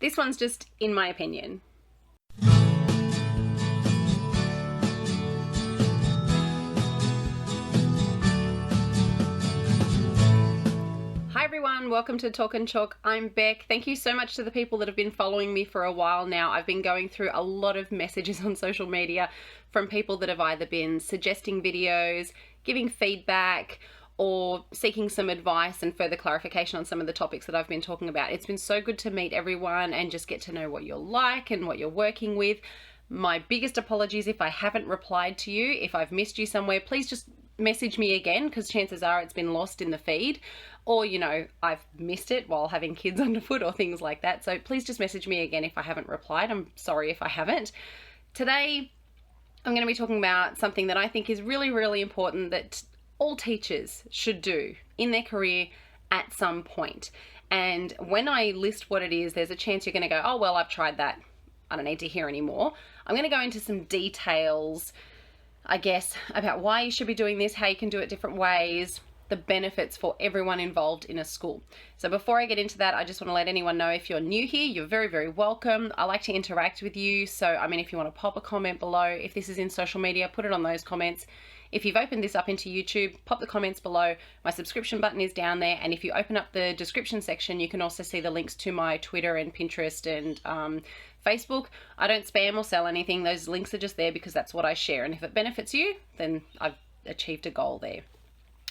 This one's just in my opinion. Hi everyone, welcome to Talk and Chalk. I'm Beck. Thank you so much to the people that have been following me for a while now. I've been going through a lot of messages on social media from people that have either been suggesting videos, giving feedback, or seeking some advice and further clarification on some of the topics that I've been talking about. It's been so good to meet everyone and just get to know what you're like and what you're working with. My biggest apologies if I haven't replied to you. If I've missed you somewhere, please just message me again, because chances are it's been lost in the feed, or I've missed it while having kids underfoot or things like that. So please just message me again if I haven't replied. I'm sorry if I haven't. Today I'm going to be talking about something that I think is really, really important that all teachers should do in their career at some point. And when I list what it is, there's a chance you're going to go, oh well, I've tried that, I don't need to hear anymore. I'm going to go into some details, I guess, about why you should be doing this, how you can do it different ways, the benefits for everyone involved in a school. So before I get into that, I just want to let anyone know, if you're new here, you're very, very welcome. I like to interact with you. So, if you want to pop a comment below, if this is in social media, put it on those comments. If you've opened this up into YouTube, pop the comments below. My subscription button is down there. And if you open up the description section, you can also see the links to my Twitter and Pinterest and Facebook. I don't spam or sell anything. Those links are just there because that's what I share. And if it benefits you, then I've achieved a goal there.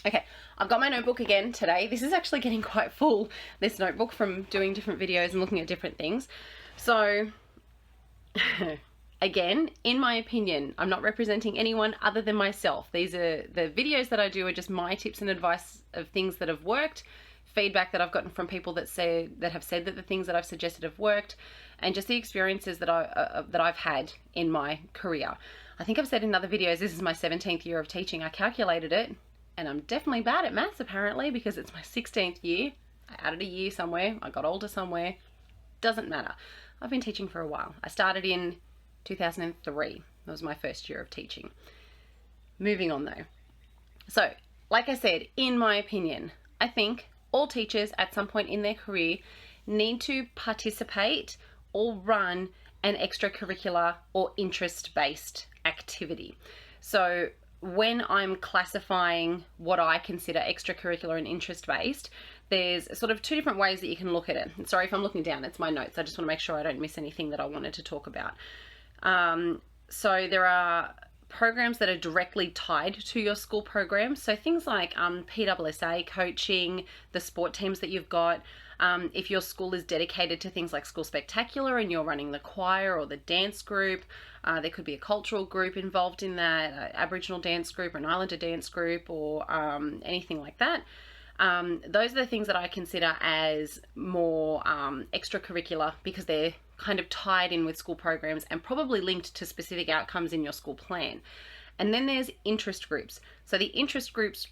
Okay, I've got my notebook again today. This is actually getting quite full, this notebook, from doing different videos and looking at different things. So, again, in my opinion, I'm not representing anyone other than myself. These are the videos that I do are just my tips and advice of things that have worked, feedback that I've gotten from people that have said that the things that I've suggested have worked, and just the experiences that I've had in my career. I think I've said in other videos, this is my 17th year of teaching. I calculated it. And I'm definitely bad at maths apparently, because it's my 16th year. I added a year somewhere. I got older somewhere. Doesn't matter. I've been teaching for a while. I started in 2003. That was my first year of teaching. Moving on though. So, like I said, in my opinion, I think all teachers at some point in their career need to participate or run an extracurricular or interest-based activity. So, when I'm classifying what I consider extracurricular and interest-based, there's sort of two different ways that you can look at it. And sorry if I'm looking down, it's my notes. I just want to make sure I don't miss anything that I wanted to talk about. So there are programs that are directly tied to your school program. So things like PWSA coaching, the sport teams that you've got. If your school is dedicated to things like School Spectacular and you're running the choir or the dance group, there could be a cultural group involved in that, an Aboriginal dance group, an Islander dance group, or anything like that. Those are the things that I consider as more extracurricular, because they're kind of tied in with school programs and probably linked to specific outcomes in your school plan. And then there's interest groups. So the interest groups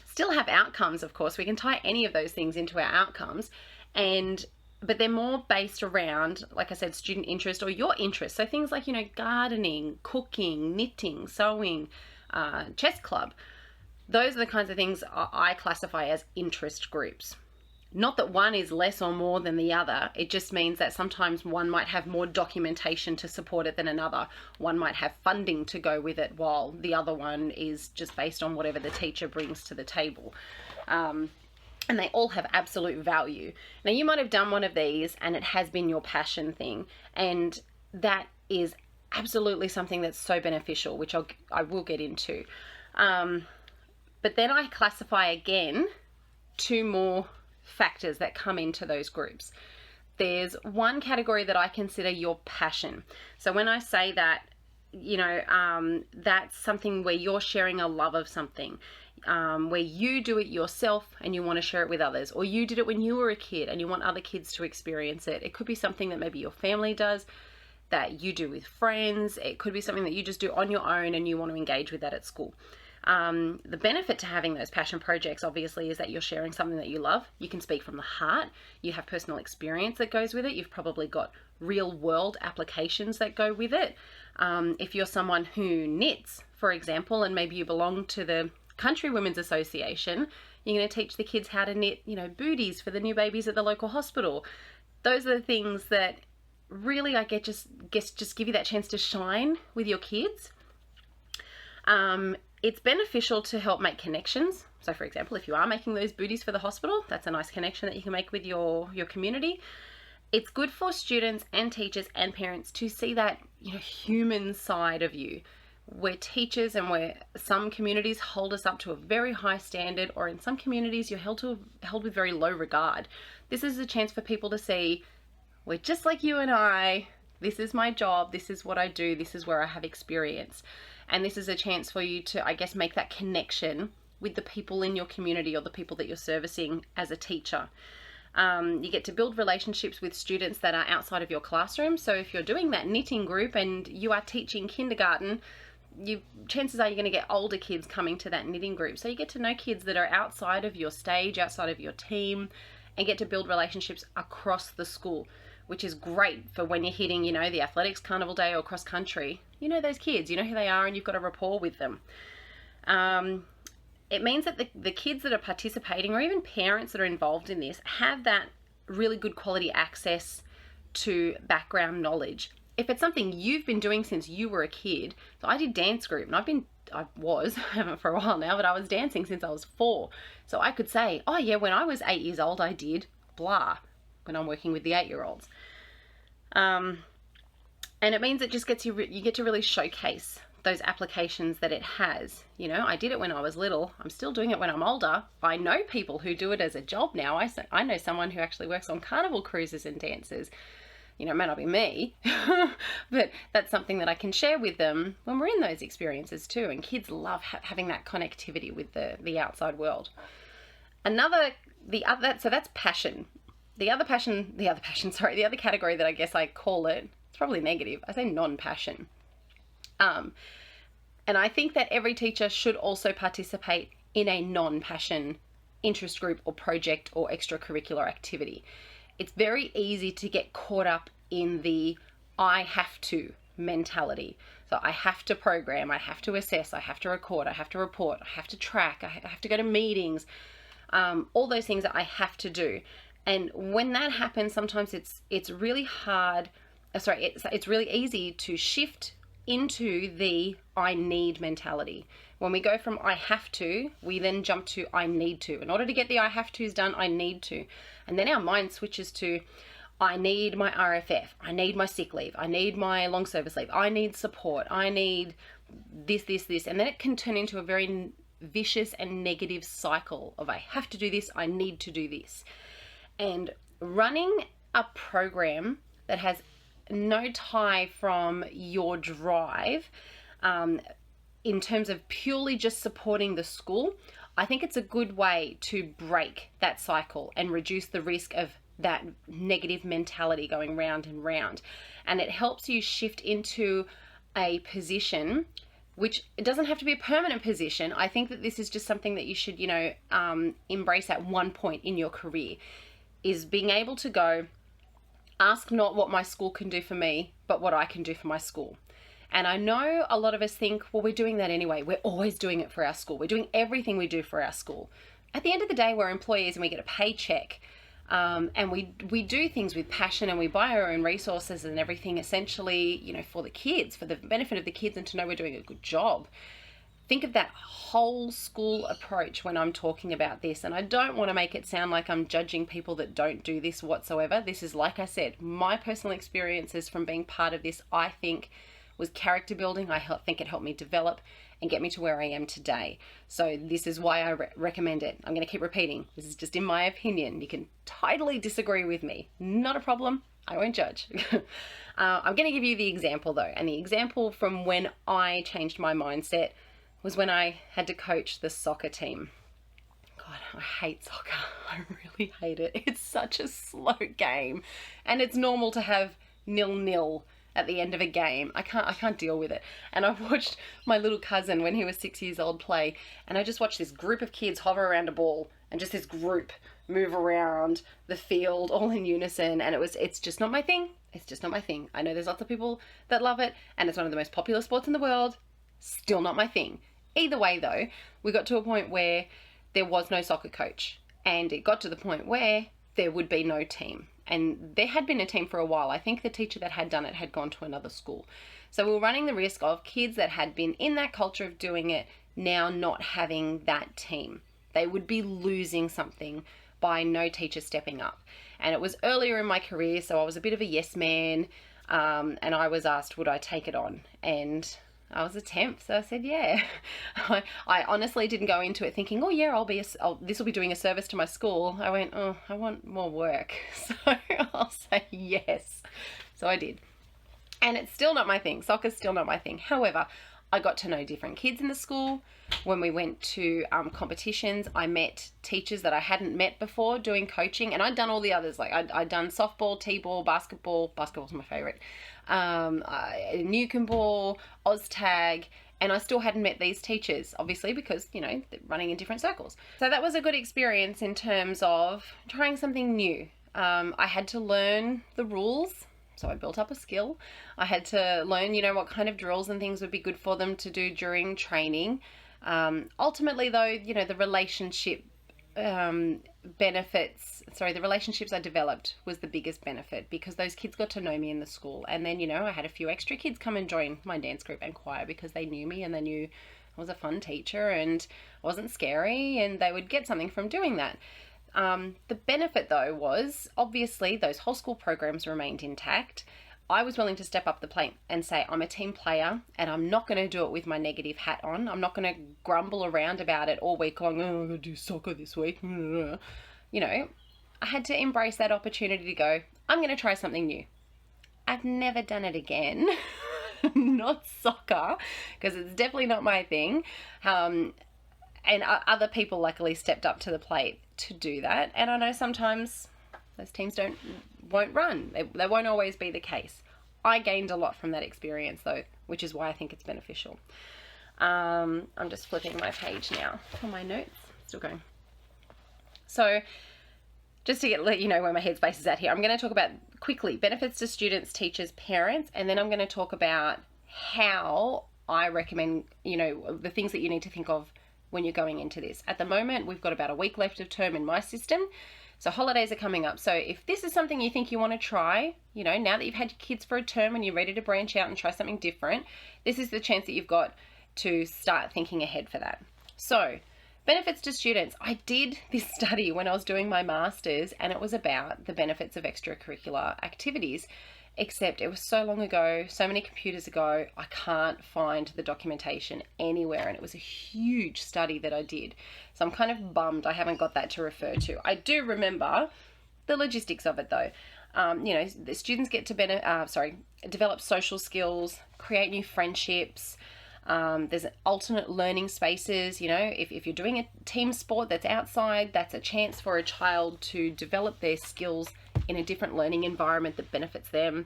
still have outcomes, of course. We can tie any of those things into our outcomes, but they're more based around, like I said, student interest or your interest. So things like, gardening, cooking, knitting, sewing, chess club. Those are the kinds of things I classify as interest groups. Not that one is less or more than the other. It just means that sometimes one might have more documentation to support it than another. One might have funding to go with it, while the other one is just based on whatever the teacher brings to the table. And they all have absolute value. Now, you might have done one of these and it has been your passion thing, and that is absolutely something that's so beneficial, which I will get into. But then I classify again two more factors that come into those groups. There's one category that I consider your passion. So when I say that, that's something where you're sharing a love of something, where you do it yourself and you want to share it with others, or you did it when you were a kid and you want other kids to experience it. It could be something that maybe your family does, that you do with friends. It could be something that you just do on your own and you want to engage with that at school. The benefit to having those passion projects, obviously, is that you're sharing something that you love. You can speak from the heart. You have personal experience that goes with it. You've probably got real world applications that go with it. If you're someone who knits, for example, and maybe you belong to the Country Women's Association, You're going to teach the kids how to knit, booties for the new babies at the local hospital. Those are the things that really, I guess, just give you that chance to shine with your kids. It's beneficial to help make connections. So for example, if you are making those booties for the hospital, that's a nice connection that you can make with your community. It's good for students and teachers and parents to see that, human side of you. We're teachers, and some communities hold us up to a very high standard, or in some communities you're held with very low regard. This is a chance for people to see, we're just like you and I. This is my job. This is what I do. This is where I have experience. And this is a chance for you to, I guess, make that connection with the people in your community or the people that you're servicing as a teacher. You get to build relationships with students that are outside of your classroom. So if you're doing that knitting group and you are teaching kindergarten, chances are you're going to get older kids coming to that knitting group. So you get to know kids that are outside of your stage, outside of your team, and get to build relationships across the school, which is great for when you're hitting, the athletics carnival day or cross country. You know those kids, you know who they are, and you've got a rapport with them. It means that the kids that are participating, or even parents that are involved in this, have that really good quality access to background knowledge. If it's something you've been doing since you were a kid, so I did dance group, and I haven't for a while now, but I was dancing since I was 4. So I could say, oh yeah, when I was 8 years old, I did blah, when I'm working with the 8-year-olds. And it means it just you get to really showcase those applications that it has. I did it when I was little. I'm still doing it when I'm older. I know people who do it as a job now. I know someone who actually works on carnival cruises and dances. It may not be me, but that's something that I can share with them when we're in those experiences too. And kids love having that connectivity with the outside world. So that's passion. The other category that I guess I call it, it's probably negative. I say non-passion. And I think that every teacher should also participate in a non-passion interest group or project or extracurricular activity. It's very easy to get caught up in the I have to mentality. So I have to program, I have to assess, I have to record, I have to report, I have to track, I have to go to meetings, all those things that I have to do. And when that happens, sometimes it's really hard. It's really easy to shift into the I need mentality. When we go from I have to, we then jump to I need to. In order to get the I have to's done, I need to. And then our mind switches to I need my RFF, I need my sick leave, I need my long service leave, I need support, I need this. And then it can turn into a very vicious and negative cycle of I have to do this, I need to do this. And running a program that has no tie from your drive, in terms of purely just supporting the school, I think it's a good way to break that cycle and reduce the risk of that negative mentality going round and round. And it helps you shift into a position, which it doesn't have to be a permanent position. I think that this is just something that you should, embrace at one point in your career, is being able to go, ask not what my school can do for me, but what I can do for my school. And I know a lot of us think, well, we're doing that anyway. We're always doing it for our school. We're doing everything we do for our school. At the end of the day, we're employees and we get a paycheck. And we do things with passion, and we buy our own resources and everything essentially, for the kids, for the benefit of the kids, and to know we're doing a good job. Think of that whole school approach when I'm talking about this. And I don't want to make it sound like I'm judging people that don't do this whatsoever. This is, like I said, my personal experiences from being part of this, I think, was character building. I think it helped me develop and get me to where I am today. So this is why I recommend it. I'm going to keep repeating. This is just in my opinion. You can totally disagree with me. Not a problem. I won't judge. I'm going to give you the example though. And the example from when I changed my mindset was when I had to coach the soccer team. God, I hate soccer. I really hate it. It's such a slow game. And it's normal to have 0-0 at the end of a game. I can't deal with it. And I watched my little cousin when he was 6 years old play, and I just watched this group of kids hover around a ball, and just this group move around the field all in unison, and it's just not my thing. It's just not my thing. I know there's lots of people that love it, and it's one of the most popular sports in the world. Still not my thing. Either way though, we got to a point where there was no soccer coach. And it got to the point where there would be no team. And there had been a team for a while. I think the teacher that had done it had gone to another school. So we were running the risk of kids that had been in that culture of doing it now not having that team. They would be losing something by no teacher stepping up. And it was earlier in my career, so I was a bit of a yes man, and I was asked, would I take it on? And I was a temp, so I said, yeah. I honestly didn't go into it thinking, oh yeah, this will be doing a service to my school. I went, oh, I want more work, so I'll say yes. So I did. And it's still not my thing. Soccer's still not my thing. However, I got to know different kids in the school. When we went to competitions, I met teachers that I hadn't met before doing coaching, and I'd done all the others. Like I'd done softball, t-ball, basketball. Basketball's my favorite. Newcomb ball, OzTag, and I still hadn't met these teachers, obviously, because, you know, they're running in different circles. So that was a good experience in terms of trying something new. I had to learn the rules. So I built up a skill. I had to learn, you know, what kind of drills and things would be good for them to do during training. Ultimately, though, you know, the relationships I developed was the biggest benefit, because those kids got to know me in the school. And then, you know, I had a few extra kids come and join my dance group and choir because they knew me and they knew I was a fun teacher and I wasn't scary, and they would get something from doing that. The benefit, though, was obviously those whole school programs remained intact. I was willing to step up the plate and say, I'm a team player and I'm not going to do it with my negative hat on. I'm not going to grumble around about it all week long. Oh, I'm going to do soccer this week. You know, I had to embrace that opportunity to go, I'm going to try something new. I've never done it again. Not soccer, because it's definitely not my thing. And other people luckily stepped up to the plate to do that. And I know sometimes those teams won't run. They won't always be the case. I gained a lot from that experience, though, which is why I think it's beneficial. I'm just flipping my page now for my notes. Still going. So just to let you know where my headspace is at here, I'm going to talk about quickly benefits to students, teachers, parents, and then I'm going to talk about how I recommend, you know, the things that you need to think of when you're going into this. At the moment, we've got about a week left of term in my system. So holidays are coming up. So if this is something you think you want to try, you know, now that you've had your kids for a term and you're ready to branch out and try something different, this is the chance that you've got to start thinking ahead for that. So benefits to students. I did this study when I was doing my master's, and it was about the benefits of extracurricular activities. Except it was so long ago, so many computers ago, I can't find the documentation anywhere, and it was a huge study that I did. So I'm kind of bummed I haven't got that to refer to. I do remember the logistics of it, though. You know, the students get to develop social skills, create new friendships. There's alternate learning spaces. You know, if you're doing a team sport that's outside, that's a chance for a child to develop their skills in a different learning environment that benefits them.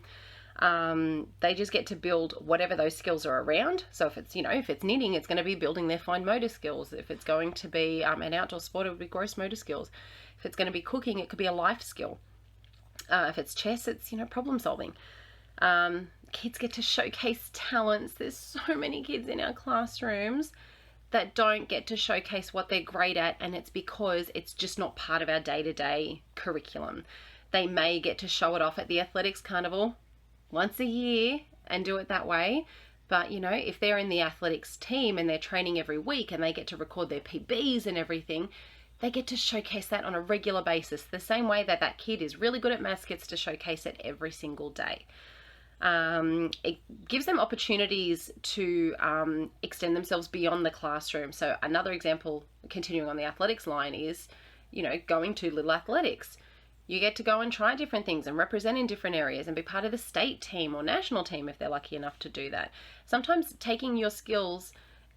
They just get to build whatever those skills are around. So if it's, you know, if it's knitting, it's going to be building their fine motor skills. If it's going to be an outdoor sport, it would be gross motor skills. If it's going to be cooking, it could be a life skill. If it's chess, it's, you know, problem solving. Kids get to showcase talents. There's so many kids in our classrooms that don't get to showcase what they're great at, and it's because it's just not part of our day-to-day curriculum. They may get to show it off at the athletics carnival once a year and do it that way. But, you know, if they're in the athletics team and they're training every week and they get to record their PBs and everything, they get to showcase that on a regular basis. The same way that that kid is really good at maths gets to showcase it every single day. It gives them opportunities to extend themselves beyond the classroom. So another example, continuing on the athletics line, is, you know, going to Little Athletics. You get to go and try different things and represent in different areas and be part of the state team or national team if they're lucky enough to do that. Sometimes taking your skills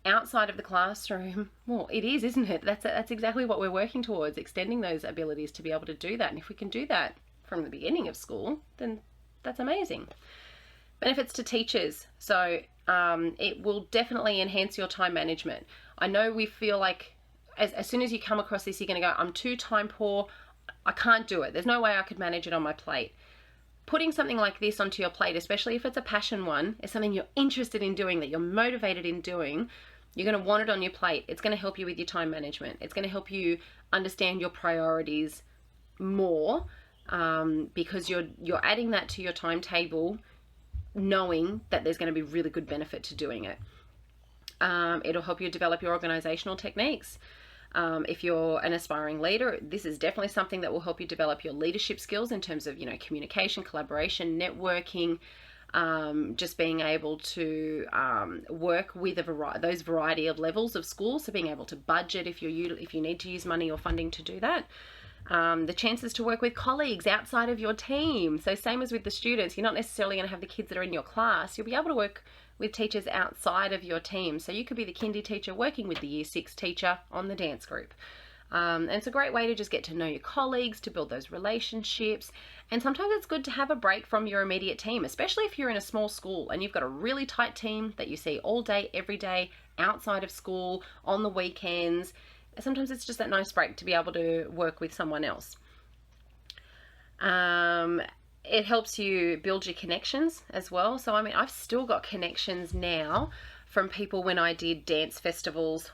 outside of the classroom, well, it is, isn't it? That's exactly what we're working towards, extending those abilities to be able to do that. And if we can do that from the beginning of school, then that's amazing. Benefits to teachers. So it will definitely enhance your time management. I know we feel like as soon as you come across this, you're going to go, I'm too time poor. I can't do it. There's no way I could manage it on my plate. Putting something like this onto your plate, especially if it's a passion one, is something you're interested in doing, that you're motivated in doing, You're going to want it on your plate. It's going to help you with your time management. It's going to help you understand your priorities more, because you're adding that to your timetable, knowing that there's going to be really good benefit to doing it. It'll help you develop your organizational techniques. If you're an aspiring leader, this is definitely something that will help you develop your leadership skills in terms of, communication, collaboration, networking, just being able to work with those variety of levels of schools. So being able to budget if you need to use money or funding to do that. The chances to work with colleagues outside of your team. So same as with the students, you're not necessarily going to have the kids that are in your class. You'll be able to work with teachers outside of your team. So you could be the kindy teacher working with the year 6 teacher on the dance group. And it's a great way to just get to know your colleagues, to build those relationships. And sometimes it's good to have a break from your immediate team, especially if you're in a small school and you've got a really tight team that you see all day, every day, outside of school, on the weekends. Sometimes it's just that nice break to be able to work with someone else. It helps you build your connections as well. So, I've still got connections now from people when I did dance festivals,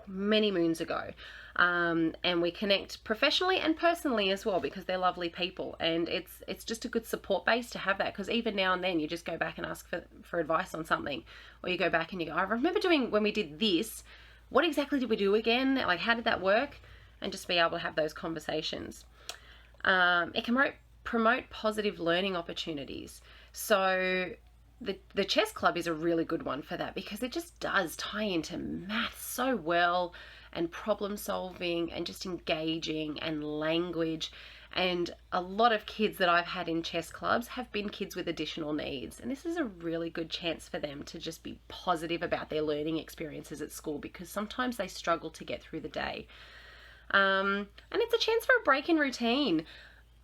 many moons ago. And we connect professionally and personally as well, because they're lovely people. And it's just a good support base to have that, because even now and then you just go back and ask for advice on something, or you go back and you go, I remember doing when we did this, what exactly did we do again? Like, how did that work? And just be able to have those conversations. It can promote positive learning opportunities. So the chess club is a really good one for that, because it just does tie into maths so well, and problem solving, and just engaging, and language. And a lot of kids that I've had in chess clubs have been kids with additional needs. And this is a really good chance for them to just be positive about their learning experiences at school, because sometimes they struggle to get through the day. And it's a chance for a break in routine.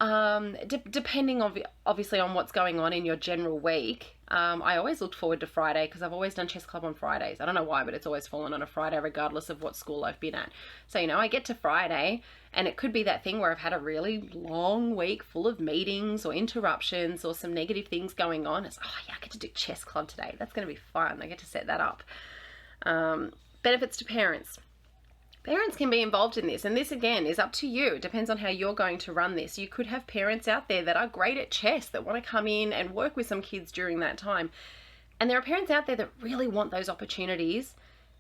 Depending obviously on what's going on in your general week. I always looked forward to Friday, because I've always done chess club on Fridays. I don't know why, but it's always fallen on a Friday regardless of what school I've been at. So, I get to Friday and it could be that thing where I've had a really long week full of meetings or interruptions or some negative things going on. It's, I get to do chess club today. That's going to be fun. I get to set that up. Benefits to parents. Parents can be involved in this, and this again is up to you. It depends on how you're going to run this. You could have parents out there that are great at chess that want to come in and work with some kids during that time. And there are parents out there that really want those opportunities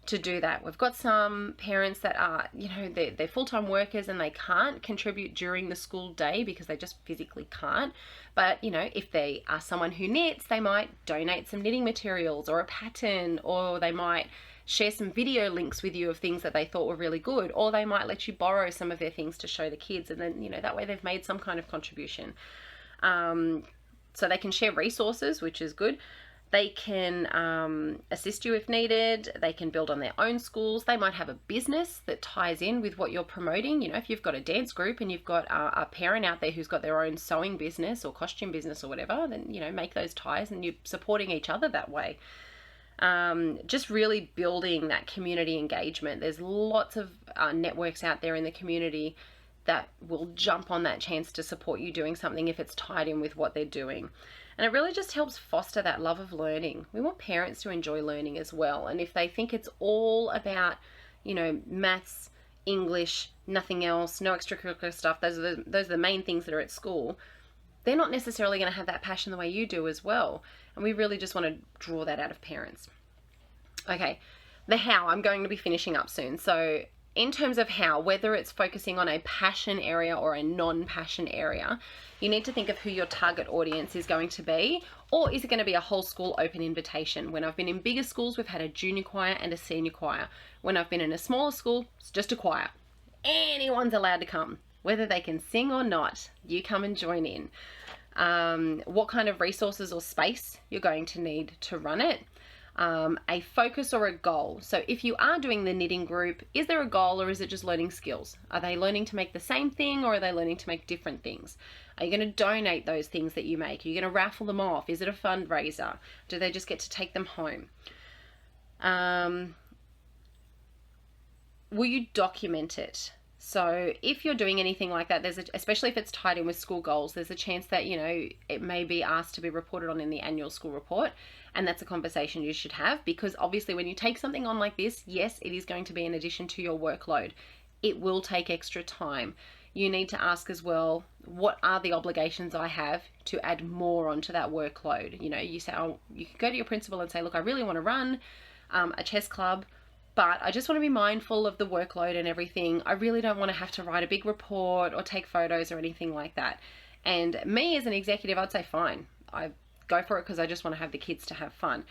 to do that. We've got some parents that are, they're full-time workers and they can't contribute during the school day because they just physically can't. But, if they are someone who knits, they might donate some knitting materials or a pattern, or they might share some video links with you of things that they thought were really good, or they might let you borrow some of their things to show the kids, and then that way they've made some kind of contribution. So they can share resources, which is good. They can assist you if needed. They can build on their own schools. They might have a business that ties in with what you're promoting. If you've got a dance group and you've got a parent out there who's got their own sewing business or costume business or whatever, then make those ties, and you're supporting each other that way. Just really building that community engagement. There's lots of networks out there in the community that will jump on that chance to support you doing something if it's tied in with what they're doing. And it really just helps foster that love of learning. We want parents to enjoy learning as well. And if they think it's all about, maths, English, nothing else, no extracurricular stuff, those are the main things that are at school, they're not necessarily going to have that passion the way you do as well. And we really just want to draw that out of parents. Okay, the how, I'm going to be finishing up soon. So in terms of how, whether it's focusing on a passion area or a non-passion area, you need to think of who your target audience is going to be, or is it going to be a whole school open invitation? When I've been in bigger schools, we've had a junior choir and a senior choir. When I've been in a smaller school, it's just a choir. Anyone's allowed to come, whether they can sing or not. You come and join in. What kind of resources or space you're going to need to run it. A focus or a goal. So if you are doing the knitting group, is there a goal, or is it just learning skills? Are they learning to make the same thing, or are they learning to make different things? Are you going to donate those things that you make? Are you going to raffle them off? Is it a fundraiser? Do they just get to take them home? Will you document it? So if you're doing anything like that, especially if it's tied in with school goals, there's a chance that, it may be asked to be reported on in the annual school report. And that's a conversation you should have, because obviously when you take something on like this, yes, it is going to be in addition to your workload. It will take extra time. You need to ask as well, what are the obligations I have to add more onto that workload? You say, you can go to your principal and say, look, I really want to run a chess club, but I just want to be mindful of the workload and everything. I really don't want to have to write a big report or take photos or anything like that. And me as an executive, I'd say fine. I go for it because I just want to have the kids to have fun.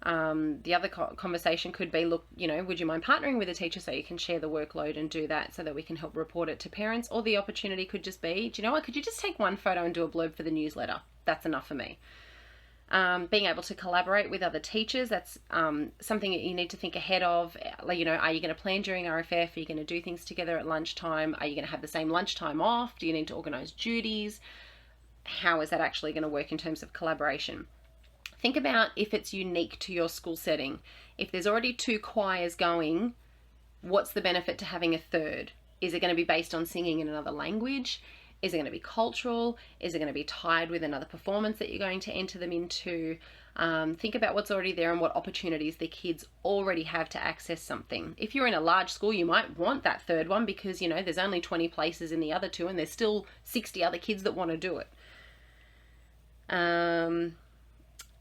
The other conversation could be, look, would you mind partnering with a teacher so you can share the workload and do that so that we can help report it to parents? Or the opportunity could just be, do you know what, could you just take one photo and do a blurb for the newsletter? That's enough for me. Being able to collaborate with other teachers, that's something that you need to think ahead of. Are you going to plan during RFF? Are you going to do things together at lunchtime? Are you going to have the same lunchtime off? Do you need to organise duties? How is that actually going to work in terms of collaboration? Think about if it's unique to your school setting. If there's already 2 choirs going, what's the benefit to having a third? Is it going to be based on singing in another language? Is it going to be cultural? Is it going to be tied with another performance that you're going to enter them into? Think about what's already there and what opportunities the kids already have to access something. If you're in a large school, you might want that third one because, there's only 20 places in the other 2 and there's still 60 other kids that want to do it.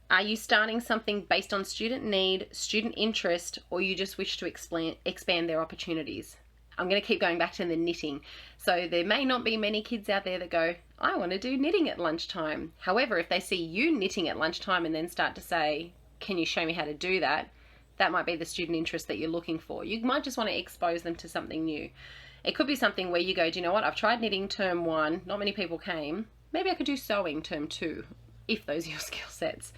Are you starting something based on student need, student interest, or you just wish to expand their opportunities? I'm going to keep going back to the knitting. So there may not be many kids out there that go, I want to do knitting at lunchtime. However, if they see you knitting at lunchtime and then start to say, can you show me how to do that? That might be the student interest that you're looking for. You might just want to expose them to something new. It could be something where you go, do you know what? I've tried knitting term 1. Not many people came. Maybe I could do sewing term 2, if those are your skill sets.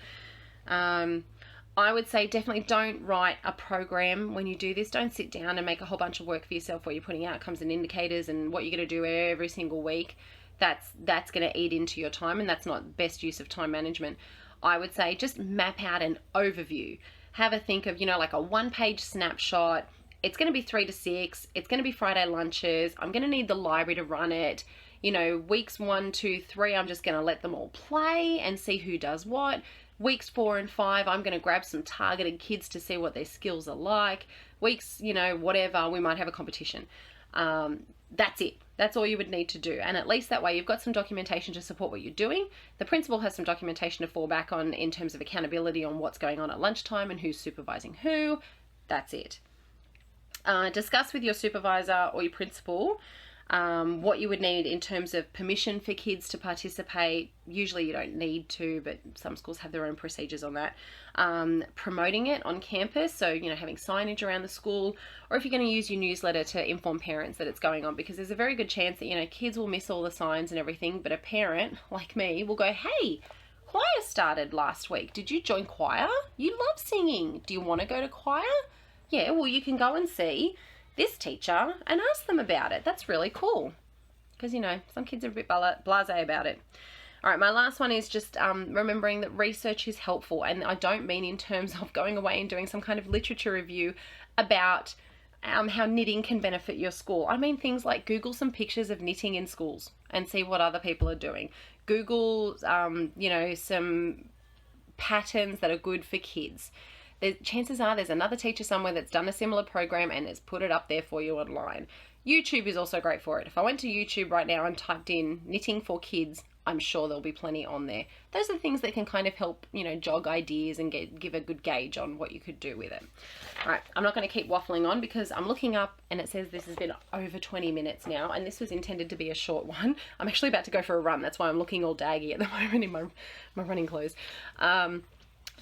I would say definitely don't write a program when you do this. Don't sit down and make a whole bunch of work for yourself where you're putting outcomes and indicators and what you're going to do every single week. That's going to eat into your time, and that's not best use of time management. I would say just map out an overview. Have a think of, like a 1-page snapshot. It's going to be 3 to 6. It's going to be Friday lunches. I'm going to need the library to run it. Weeks 1, 2, 3, I'm just going to let them all play and see who does what. Weeks 4 and 5, I'm going to grab some targeted kids to see what their skills are like. Weeks, whatever, we might have a competition. That's it. That's all you would need to do. And at least that way you've got some documentation to support what you're doing. The principal has some documentation to fall back on in terms of accountability on what's going on at lunchtime and who's supervising who. That's it. Discuss with your supervisor or your principal what you would need in terms of permission for kids to participate. Usually you don't need to, but some schools have their own procedures on that. Promoting it on campus, so having signage around the school, or if you're going to use your newsletter to inform parents that it's going on, because there's a very good chance that kids will miss all the signs and everything, but a parent like me will go, hey, choir started last week. Did you join choir? You love singing. Do you want to go to choir? Yeah, well, you can go and see this teacher and ask them about it. That's really cool, because some kids are a bit blasé about it. All right, my last one is just remembering that research is helpful, and I don't mean in terms of going away and doing some kind of literature review about how knitting can benefit your school. I mean things like Google some pictures of knitting in schools and see what other people are doing. Google some patterns that are good for kids. Chances are there's another teacher somewhere that's done a similar program and has put it up there for you online. YouTube is also great for it. If I went to YouTube right now and typed in knitting for kids, I'm sure there'll be plenty on there. Those are things that can kind of help, jog ideas and give a good gauge on what you could do with it. All right, I'm not going to keep waffling on because I'm looking up and it says this has been over 20 minutes now, and this was intended to be a short one. I'm actually about to go for a run. That's why I'm looking all daggy at the moment in my running clothes.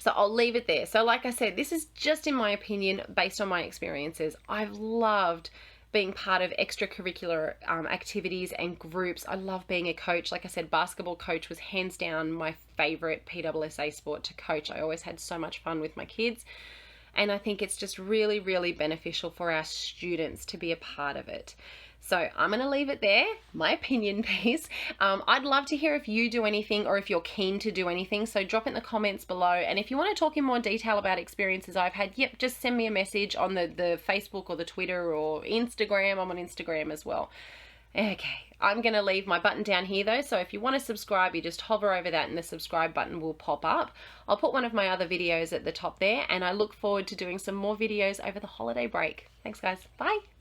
So I'll leave it there. So like I said, this is just in my opinion, based on my experiences. I've loved being part of extracurricular activities and groups. I love being a coach. Like I said, basketball coach was hands down my favorite PWSA sport to coach. I always had so much fun with my kids. And I think it's just really, really beneficial for our students to be a part of it. So I'm going to leave it there, my opinion piece. I'd love to hear if you do anything or if you're keen to do anything. So drop it in the comments below. And if you want to talk in more detail about experiences I've had, yep, just send me a message on the Facebook or the Twitter or Instagram. I'm on Instagram as well. Okay, I'm going to leave my button down here though, so if you want to subscribe, you just hover over that and the subscribe button will pop up. I'll put one of my other videos at the top there, and I look forward to doing some more videos over the holiday break. Thanks guys, bye!